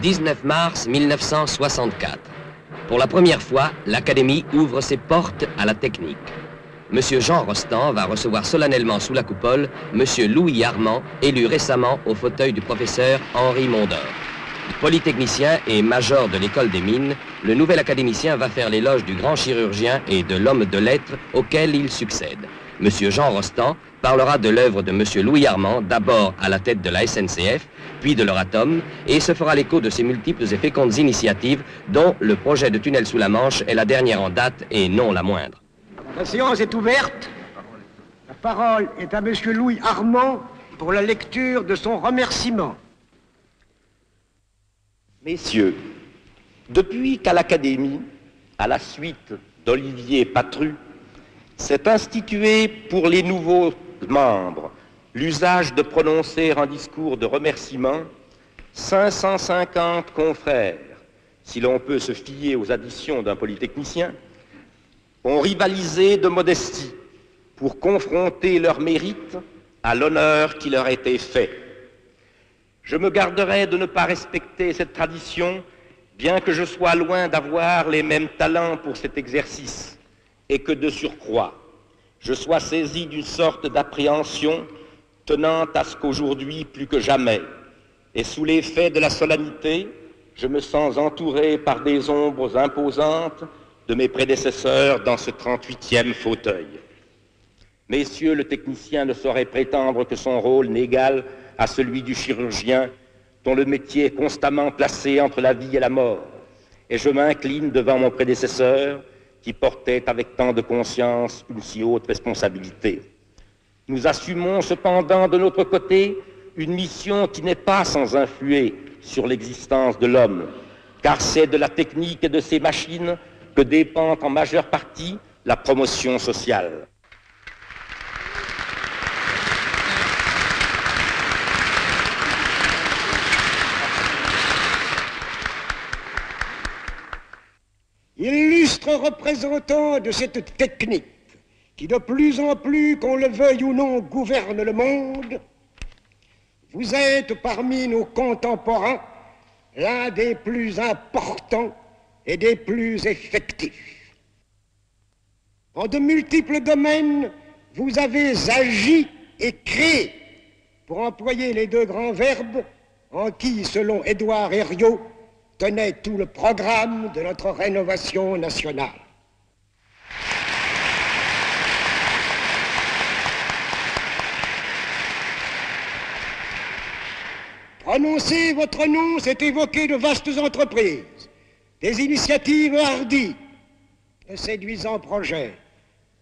19 mars 1964. Pour la première fois, l'Académie ouvre ses portes à la technique. Monsieur Jean Rostand va recevoir solennellement sous la coupole Monsieur Louis Armand, élu récemment au fauteuil du professeur Henri Mondor. Polytechnicien et major de l'école des mines, le nouvel académicien va faire l'éloge du grand chirurgien et de l'homme de lettres auquel il succède. Monsieur Jean Rostand parlera de l'œuvre de Monsieur Louis Armand, d'abord à la tête de la SNCF, puis de l'Euratom, et se fera l'écho de ses multiples et fécondes initiatives, dont le projet de tunnel sous la Manche est la dernière en date et non la moindre. La séance est ouverte. La parole est à Monsieur Louis Armand pour la lecture de son remerciement. Messieurs, depuis qu'à l'Académie, à la suite d'Olivier Patru, s'est institué pour les nouveaux membres l'usage de prononcer un discours de remerciement, 550 confrères, si l'on peut se fier aux additions d'un polytechnicien, ont rivalisé de modestie pour confronter leurs mérites à l'honneur qui leur était fait. Je me garderai de ne pas respecter cette tradition, bien que je sois loin d'avoir les mêmes talents pour cet exercice, et que de surcroît, je sois saisi d'une sorte d'appréhension tenant à ce qu'aujourd'hui, plus que jamais, et sous l'effet de la solennité, je me sens entouré par des ombres imposantes de mes prédécesseurs dans ce 38e fauteuil. Messieurs, le technicien ne saurait prétendre que son rôle n'égale à celui du chirurgien, dont le métier est constamment placé entre la vie et la mort. Et je m'incline devant mon prédécesseur, qui portait avec tant de conscience une si haute responsabilité. Nous assumons cependant de notre côté une mission qui n'est pas sans influer sur l'existence de l'homme, car c'est de la technique et de ses machines que dépend en majeure partie la promotion sociale. Illustres représentants de cette technique qui de plus en plus, qu'on le veuille ou non, gouverne le monde, vous êtes parmi nos contemporains l'un des plus importants et des plus effectifs. En de multiples domaines, vous avez agi et créé, pour employer les deux grands verbes en qui, selon Édouard Herriot, tenait tout le programme de notre rénovation nationale. Prononcer votre nom, c'est évoquer de vastes entreprises, des initiatives hardies, de séduisants projets.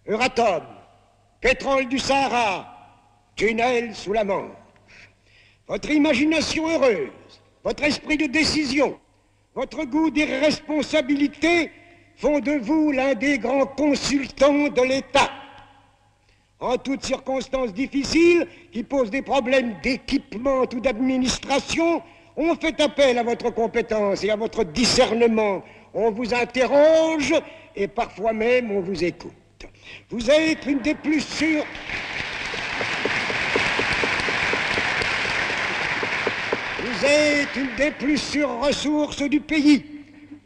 Euratom, pétrole du Sahara, tunnel sous la Manche. Votre imagination heureuse, votre esprit de décision, votre goût des responsabilités font de vous l'un des grands consultants de l'État. En toutes circonstances difficiles, qui posent des problèmes d'équipement ou d'administration, on fait appel à votre compétence et à votre discernement. On vous interroge et parfois même on vous écoute. Vous êtes une des plus sûres... Vous êtes une des plus sûres ressources du pays.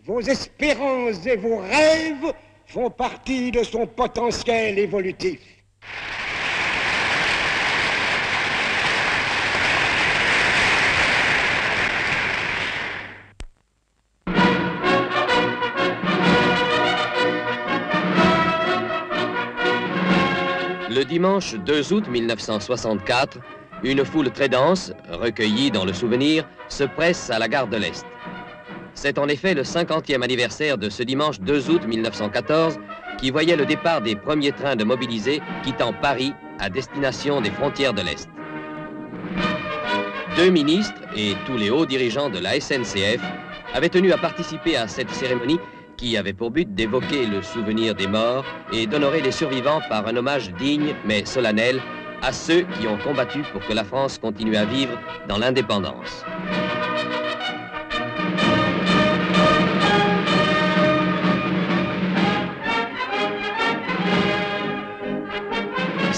Vos espérances et vos rêves font partie de son potentiel évolutif. Le dimanche 2 août 1964, une foule très dense, recueillie dans le souvenir, se presse à la gare de l'Est. C'est en effet le 50e anniversaire de ce dimanche 2 août 1914 qui voyait le départ des premiers trains de mobilisés quittant Paris à destination des frontières de l'Est. 2 ministres et tous les hauts dirigeants de la SNCF avaient tenu à participer à cette cérémonie qui avait pour but d'évoquer le souvenir des morts et d'honorer les survivants par un hommage digne mais solennel à ceux qui ont combattu pour que la France continue à vivre dans l'indépendance.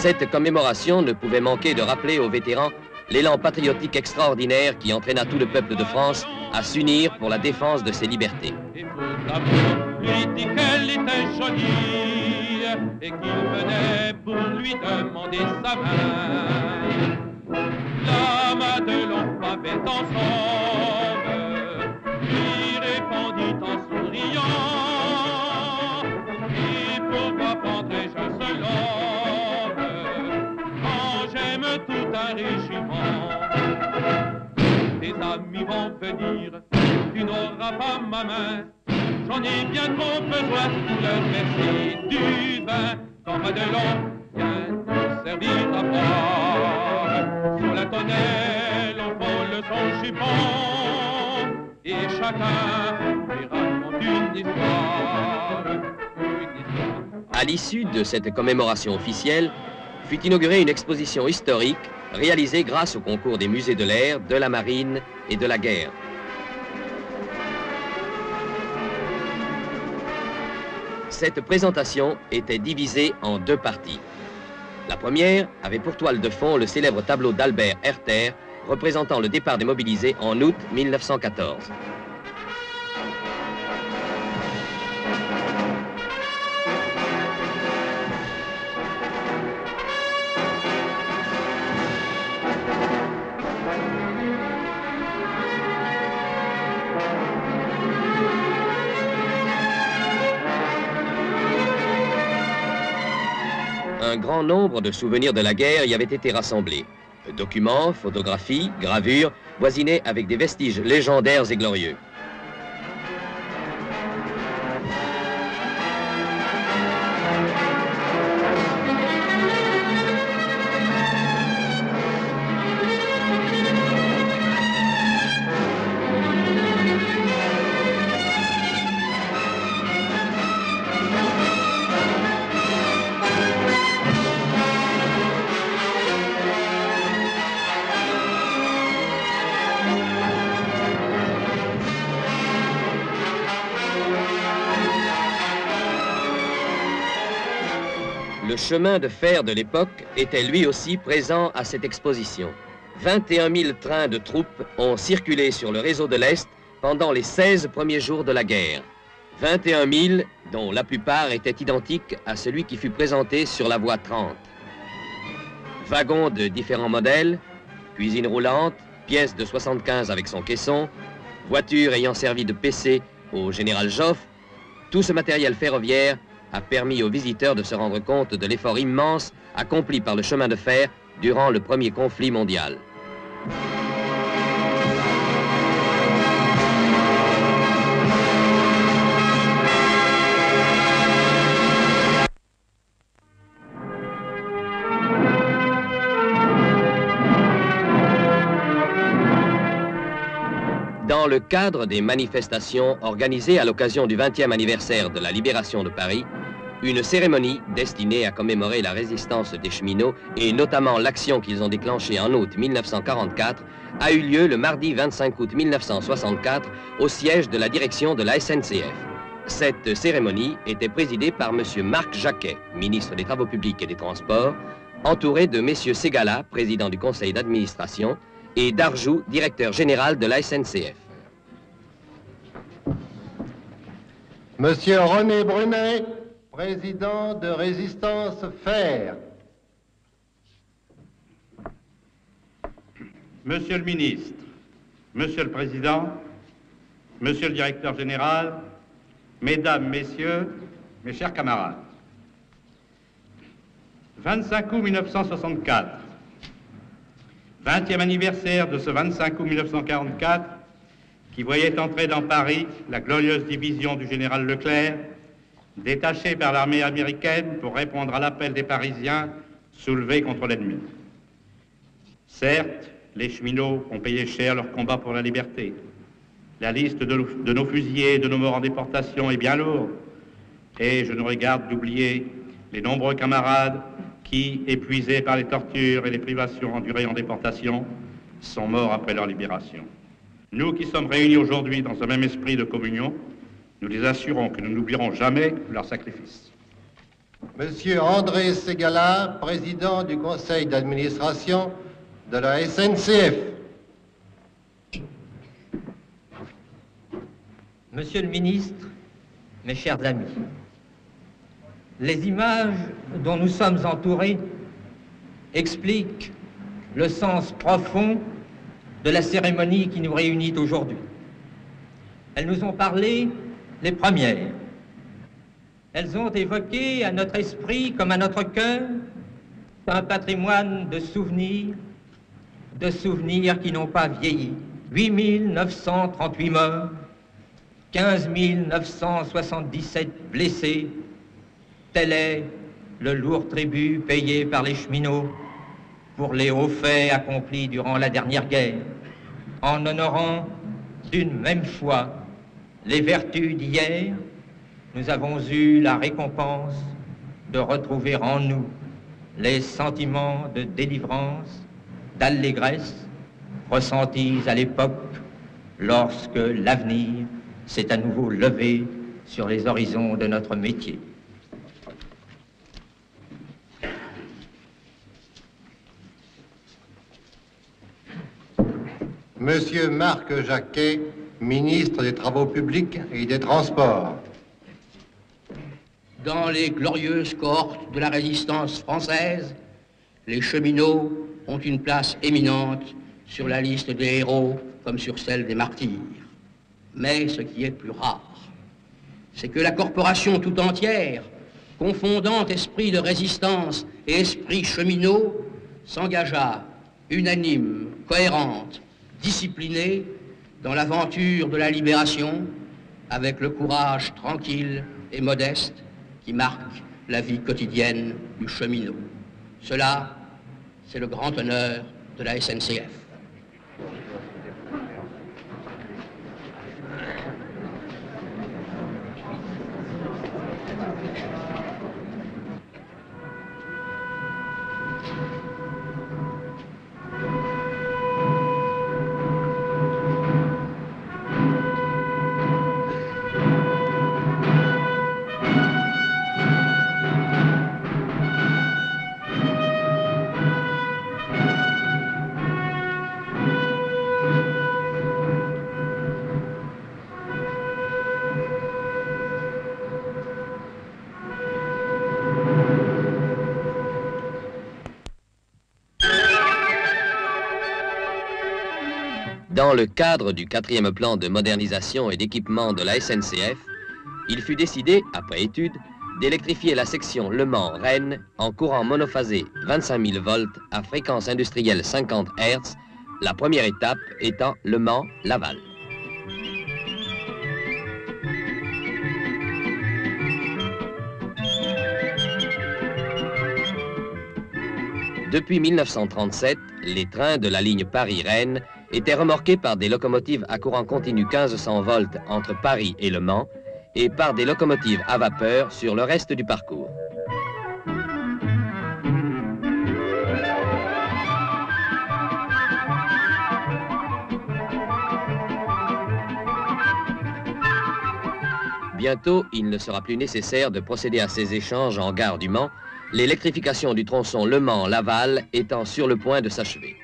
Cette commémoration ne pouvait manquer de rappeler aux vétérans l'élan patriotique extraordinaire qui entraîna tout le peuple de France à s'unir pour la défense de ses libertés. Et pour l'amour, lui dit qu'elle était jolie et qu'il venait pour lui demander sa main. La Madelon avait ensemble, lui répondit en souriant. Et pourquoi prendrais-je un seul homme quand j'aime tout un régiment? Tes amis vont venir, tu n'auras pas ma main. J'en ai bien trop besoin pour leur verser du vin. Quand Madelon vient nous servir à boire, sur la tonnelle on vole son jupon, et chacun lui raconte une histoire. À l'issue de cette commémoration officielle, fut inaugurée une exposition historique réalisée grâce au concours des musées de l'air, de la marine et de la guerre. Cette présentation était divisée en deux parties. La première avait pour toile de fond le célèbre tableau d'Albert Herter représentant le départ des mobilisés en août 1914. Un grand nombre de souvenirs de la guerre y avaient été rassemblés. Documents, photographies, gravures, voisinaient avec des vestiges légendaires et glorieux. Le chemin de fer de l'époque était lui aussi présent à cette exposition. 21 000 trains de troupes ont circulé sur le réseau de l'Est pendant les 16 premiers jours de la guerre. 21 000, dont la plupart étaient identiques à celui qui fut présenté sur la voie 30. Wagons de différents modèles, cuisine roulante, pièces de 75 avec son caisson, voitures ayant servi de PC au général Joffre, tout ce matériel ferroviaire a permis aux visiteurs de se rendre compte de l'effort immense accompli par le chemin de fer durant le premier conflit mondial. Dans le cadre des manifestations organisées à l'occasion du 20e anniversaire de la libération de Paris, une cérémonie destinée à commémorer la résistance des cheminots et notamment l'action qu'ils ont déclenchée en août 1944 a eu lieu le mardi 25 août 1964 au siège de la direction de la SNCF. Cette cérémonie était présidée par M. Marc Jacquet, ministre des Travaux publics et des Transports, entouré de M. Ségala, président du conseil d'administration, et Darjoux, directeur général de la SNCF. Monsieur René Brunet, président de Résistance Fer. Monsieur le ministre, Monsieur le Président, Monsieur le Directeur Général, Mesdames, Messieurs, mes chers camarades. 25 août 1964, 20e anniversaire de ce 25 août 1944, qui voyait entrer dans Paris la glorieuse division du général Leclerc, détachée par l'armée américaine pour répondre à l'appel des Parisiens soulevés contre l'ennemi. Certes, les cheminots ont payé cher leur combat pour la liberté. La liste de nos fusillés et de nos morts en déportation est bien lourde, et je ne regarde d'oublier les nombreux camarades qui, épuisés par les tortures et les privations endurées en déportation, sont morts après leur libération. Nous qui sommes réunis aujourd'hui dans un même esprit de communion, nous les assurons que nous n'oublierons jamais leur sacrifice. Monsieur André Ségala, président du conseil d'administration de la SNCF. Monsieur le ministre, mes chers amis, les images dont nous sommes entourés expliquent le sens profond de la cérémonie qui nous réunit aujourd'hui. Elles nous ont parlé les premières. Elles ont évoqué à notre esprit comme à notre cœur un patrimoine de souvenirs qui n'ont pas vieilli. 8 938 morts, 15 977 blessés, tel est le lourd tribut payé par les cheminots pour les hauts faits accomplis durant la dernière guerre, en honorant d'une même foi les vertus d'hier. Nous avons eu la récompense de retrouver en nous les sentiments de délivrance, d'allégresse ressentis à l'époque lorsque l'avenir s'est à nouveau levé sur les horizons de notre métier. Monsieur Marc Jacquet, ministre des Travaux publics et des Transports. Dans les glorieuses cohortes de la résistance française, les cheminots ont une place éminente sur la liste des héros comme sur celle des martyrs. Mais ce qui est plus rare, c'est que la corporation tout entière, confondant esprit de résistance et esprit cheminot, s'engagea unanime, cohérente, disciplinée dans l'aventure de la libération, avec le courage tranquille et modeste qui marque la vie quotidienne du cheminot. Cela, c'est le grand honneur de la SNCF. Dans le cadre du 4e plan de modernisation et d'équipement de la SNCF, il fut décidé, après étude, d'électrifier la section Le Mans-Rennes en courant monophasé 25 000 volts à fréquence industrielle 50 Hz, la première étape étant Le Mans-Laval. Depuis 1937, les trains de la ligne Paris-Rennes étaient remorqués par des locomotives à courant continu 1500 volts entre Paris et Le Mans et par des locomotives à vapeur sur le reste du parcours. Bientôt, il ne sera plus nécessaire de procéder à ces échanges en gare du Mans, l'électrification du tronçon Le Mans-Laval étant sur le point de s'achever.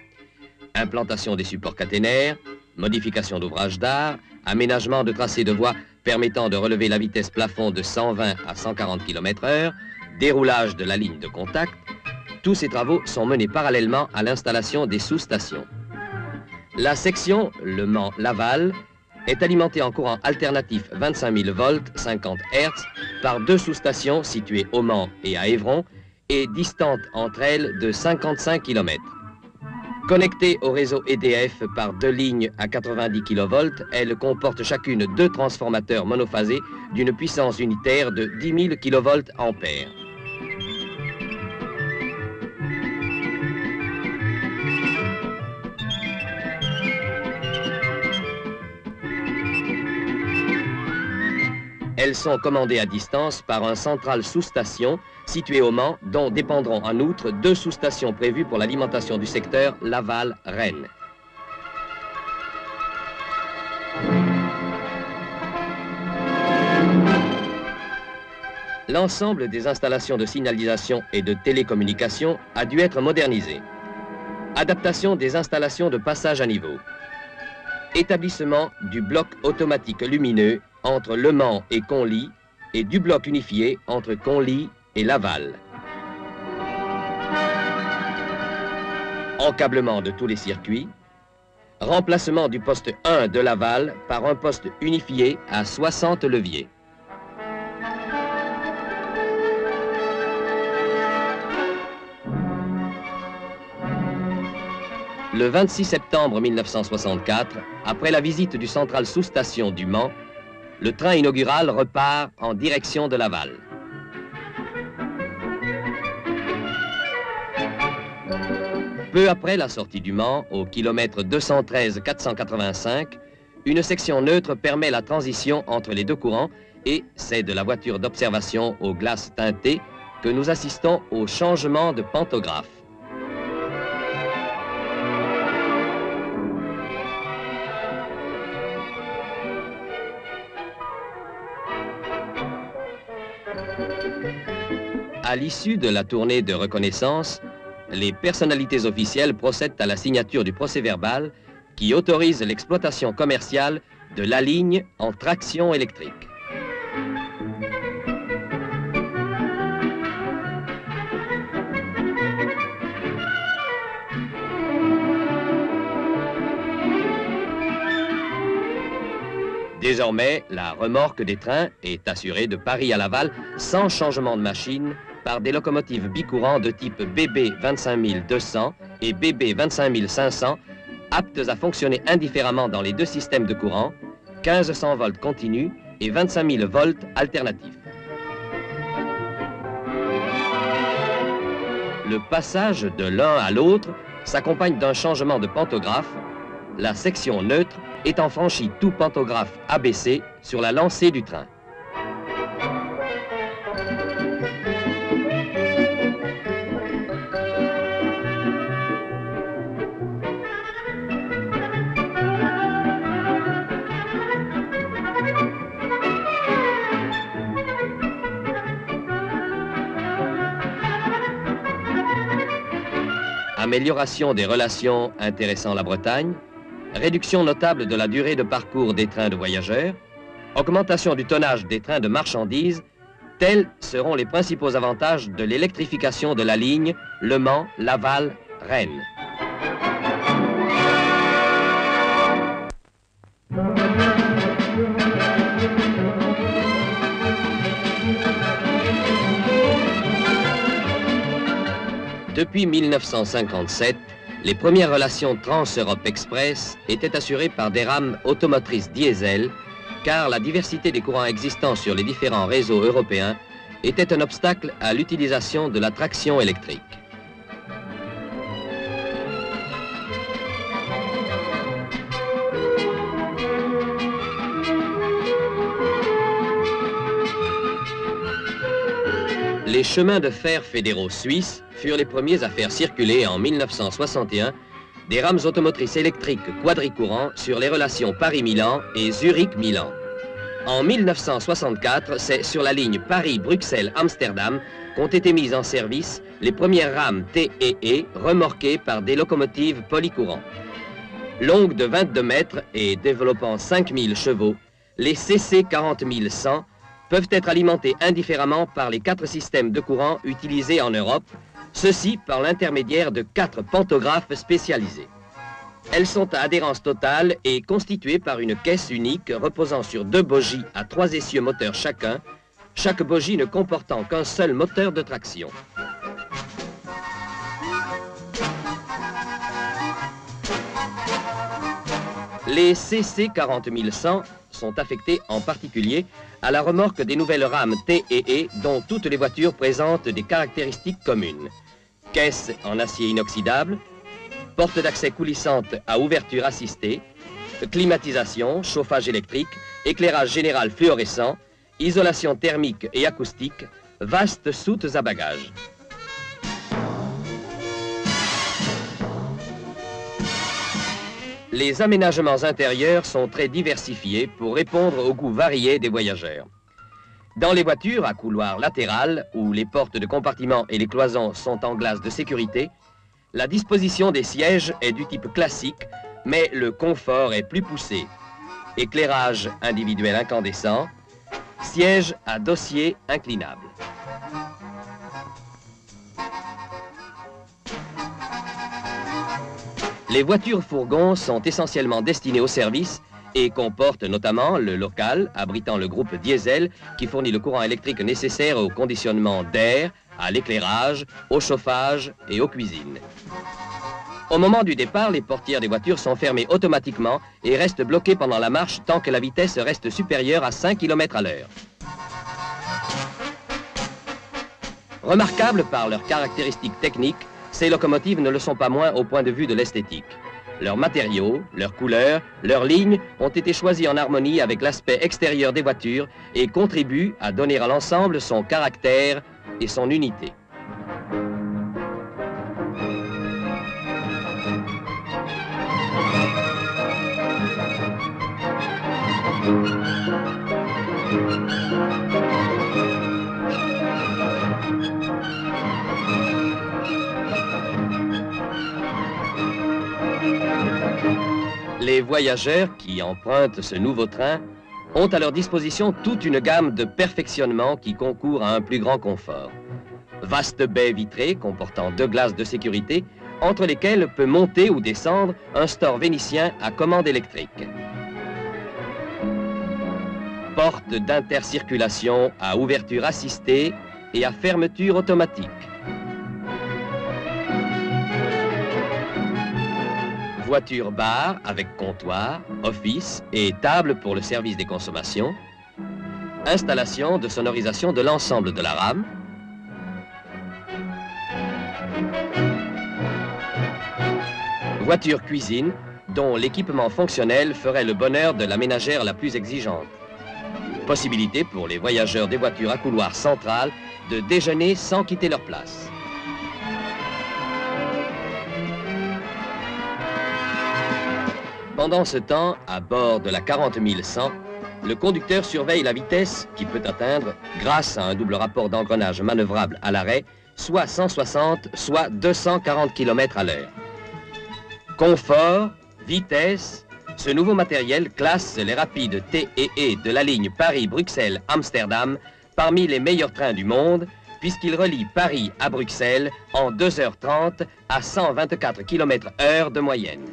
Implantation des supports caténaires, modification d'ouvrages d'art, aménagement de tracés de voies permettant de relever la vitesse plafond de 120 à 140 km/h, déroulage de la ligne de contact, tous ces travaux sont menés parallèlement à l'installation des sous-stations. La section Le Mans-Laval est alimentée en courant alternatif 25 000 volts 50 Hz par deux sous-stations situées au Mans et à Évron et distantes entre elles de 55 km. Connectées au réseau EDF par deux lignes à 90 kV, elles comportent chacune deux transformateurs monophasés d'une puissance unitaire de 10 000 kVA. Elles sont commandées à distance par un central sous-station situé au Mans, dont dépendront en outre deux sous-stations prévues pour l'alimentation du secteur Laval-Rennes. L'ensemble des installations de signalisation et de télécommunication a dû être modernisé. Adaptation des installations de passage à niveau. Établissement du bloc automatique lumineux entre Le Mans et Conly et du bloc unifié entre Conly et Laval. Encablement de tous les circuits, remplacement du poste 1 de Laval par un poste unifié à 60 leviers. Le 26 septembre 1964, après la visite du central sous-station du Mans, le train inaugural repart en direction de Laval. Peu après la sortie du Mans, au kilomètre 213 485, une section neutre permet la transition entre les deux courants et c'est de la voiture d'observation aux glaces teintées que nous assistons au changement de pantographe. À l'issue de la tournée de reconnaissance, les personnalités officielles procèdent à la signature du procès-verbal qui autorise l'exploitation commerciale de la ligne en traction électrique. Désormais, la remorque des trains est assurée de Paris à Laval sans changement de machine par des locomotives bicourants de type BB 25200 et BB 25500, aptes à fonctionner indifféremment dans les deux systèmes de courant, 1500 volts continus et 25 000 volts alternatifs. Le passage de l'un à l'autre s'accompagne d'un changement de pantographe, la section neutre étant franchie tout pantographe abaissé sur la lancée du train. Amélioration des relations intéressant la Bretagne, réduction notable de la durée de parcours des trains de voyageurs, augmentation du tonnage des trains de marchandises, tels seront les principaux avantages de l'électrification de la ligne Le Mans-Laval-Rennes. Depuis 1957, les premières relations Trans-Europe Express étaient assurées par des rames automotrices diesel, car la diversité des courants existants sur les différents réseaux européens était un obstacle à l'utilisation de la traction électrique. Les chemins de fer fédéraux suisses furent les premiers à faire circuler en 1961 des rames automotrices électriques quadricourants sur les relations Paris-Milan et Zurich-Milan. En 1964, c'est sur la ligne Paris-Bruxelles-Amsterdam qu'ont été mises en service les premières rames TEE remorquées par des locomotives polycourants. Longues de 22 mètres et développant 5000 chevaux, les CC 40100 peuvent être alimentés indifféremment par les 4 systèmes de courant utilisés en Europe, ceci par l'intermédiaire de 4 pantographes spécialisés. Elles sont à adhérence totale et constituées par une caisse unique reposant sur 2 bogies à 3 essieux moteurs chacun, chaque bogie ne comportant qu'un seul moteur de traction. Les CC 40100 sont affectés en particulier à la remorque des nouvelles rames TEE dont toutes les voitures présentent des caractéristiques communes. Caisse en acier inoxydable, porte d'accès coulissante à ouverture assistée, climatisation, chauffage électrique, éclairage général fluorescent, isolation thermique et acoustique, vastes soutes à bagages. Les aménagements intérieurs sont très diversifiés pour répondre aux goûts variés des voyageurs. Dans les voitures à couloir latéral, où les portes de compartiment et les cloisons sont en glace de sécurité, la disposition des sièges est du type classique, mais le confort est plus poussé. éclairage individuel incandescent, siège à dossier inclinable. Les voitures-fourgons sont essentiellement destinées au service et comportent notamment le local abritant le groupe diesel qui fournit le courant électrique nécessaire au conditionnement d'air, à l'éclairage, au chauffage et aux cuisines. Au moment du départ, les portières des voitures sont fermées automatiquement et restent bloquées pendant la marche tant que la vitesse reste supérieure à 5 km à l'heure. Remarquables par leurs caractéristiques techniques, ces locomotives ne le sont pas moins au point de vue de l'esthétique. Leurs matériaux, leurs couleurs, leurs lignes ont été choisis en harmonie avec l'aspect extérieur des voitures et contribuent à donner à l'ensemble son caractère et son unité. Les voyageurs qui empruntent ce nouveau train ont à leur disposition toute une gamme de perfectionnements qui concourent à un plus grand confort. Vaste baie vitrée comportant 2 glaces de sécurité, entre lesquelles peut monter ou descendre un store vénitien à commande électrique. Porte d'intercirculation à ouverture assistée et à fermeture automatique. Voiture-bar avec comptoir, office et table pour le service des consommations. Installation de sonorisation de l'ensemble de la rame. Voiture-cuisine dont l'équipement fonctionnel ferait le bonheur de la ménagère la plus exigeante. Possibilité pour les voyageurs des voitures à couloir central de déjeuner sans quitter leur place. Pendant ce temps, à bord de la 40100, le conducteur surveille la vitesse qui peut atteindre, grâce à un double rapport d'engrenage manœuvrable à l'arrêt, soit 160, soit 240 km à l'heure. Confort, vitesse, ce nouveau matériel classe les rapides TEE de la ligne Paris-Bruxelles-Amsterdam parmi les meilleurs trains du monde, puisqu'il relie Paris à Bruxelles en 2h30 à 124 km/h de moyenne.